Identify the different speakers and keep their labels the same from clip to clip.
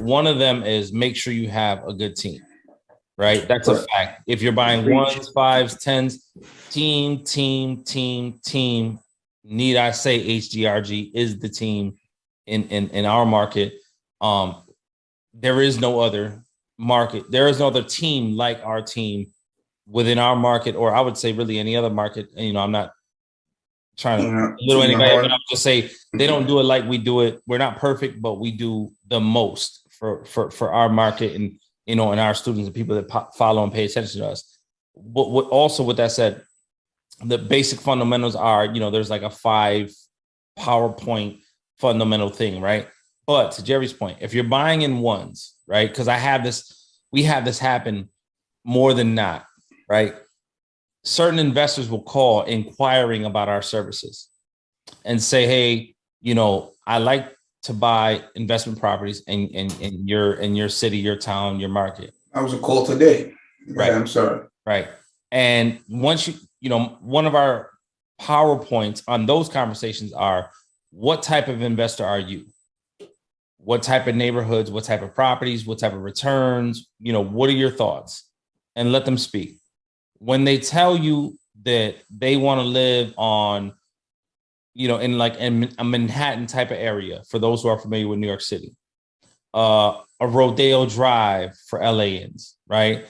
Speaker 1: one of them is make sure you have a good team, right? That's a fact. If you're buying ones, fives, tens, team. Need I say HGRG is the team in our market. There is no other market. There is no other team like our team within our market, or I would say really any other market. And, you know, I'm not trying to belittle anybody, but I'll just say they don't do it like we do it. We're not perfect, but we do the most for our market and, you know, and our students and people that follow and pay attention to us. What also with that said, the basic fundamentals are, you know, there's like a 5 PowerPoint fundamental thing, right? But to Jerry's point, if you're buying in ones, right? Because we have this happen more than not, right? Certain investors will call inquiring about our services and say, hey, you know, I like to buy investment properties in your city, your town, your market.
Speaker 2: I was a call today.
Speaker 1: Right.
Speaker 2: I'm sorry.
Speaker 1: Right. And once you know, one of our PowerPoints on those conversations are, what type of investor are you? What type of neighborhoods, what type of properties, what type of returns, you know, what are your thoughts? And let them speak. When they tell you that they want to live on, you know, in a Manhattan type of area, for those who are familiar with New York City, a Rodeo Drive for LAans, right?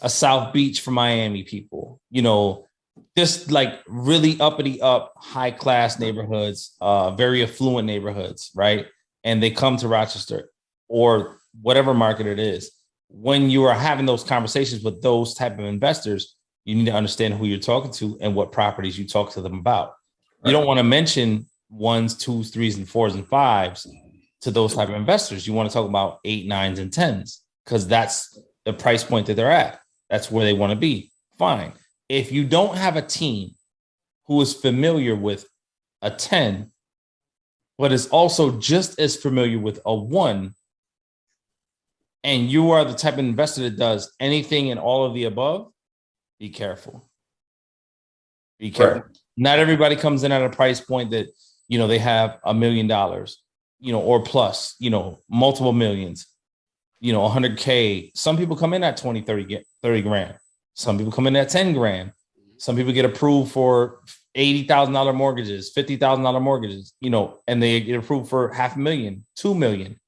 Speaker 1: A South Beach for Miami people, you know, just like really uppity up, high class neighborhoods, very affluent neighborhoods, right? And they come to Rochester or whatever market it is. When you are having those conversations with those type of investors, you need to understand who you're talking to and what properties you talk to them about. You don't want to mention 1s, 2s, 3s, and 4s and 5s to those type of investors. You want to talk about 8, 9s, and 10s because that's the price point that they're at. That's where they want to be. Fine. If you don't have a team who is familiar with a 10, but is also just as familiar with a 1, and you are the type of investor that does anything and all of the above, be careful. Be careful. Right. Not everybody comes in at a price point that, you know, they have $1 million, you know, or plus, you know, multiple millions, you know, 100K. Some people come in at 20, 30 grand. Some people come in at 10 grand. Some people get approved for $80,000 mortgages, $50,000 mortgages, you know, and they get approved for $500,000, $2 million.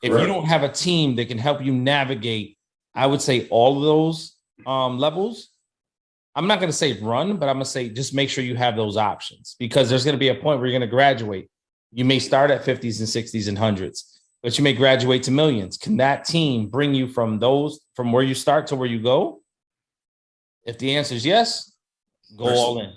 Speaker 1: If you don't have a team that can help you navigate, I would say all of those levels, I'm not going to say run, but I'm going to say just make sure you have those options, because there's going to be a point where you're going to graduate. You may start at 50s and 60s and 100s, but you may graduate to millions. Can that team bring you from where you start to where you go? If the answer is yes, go all in.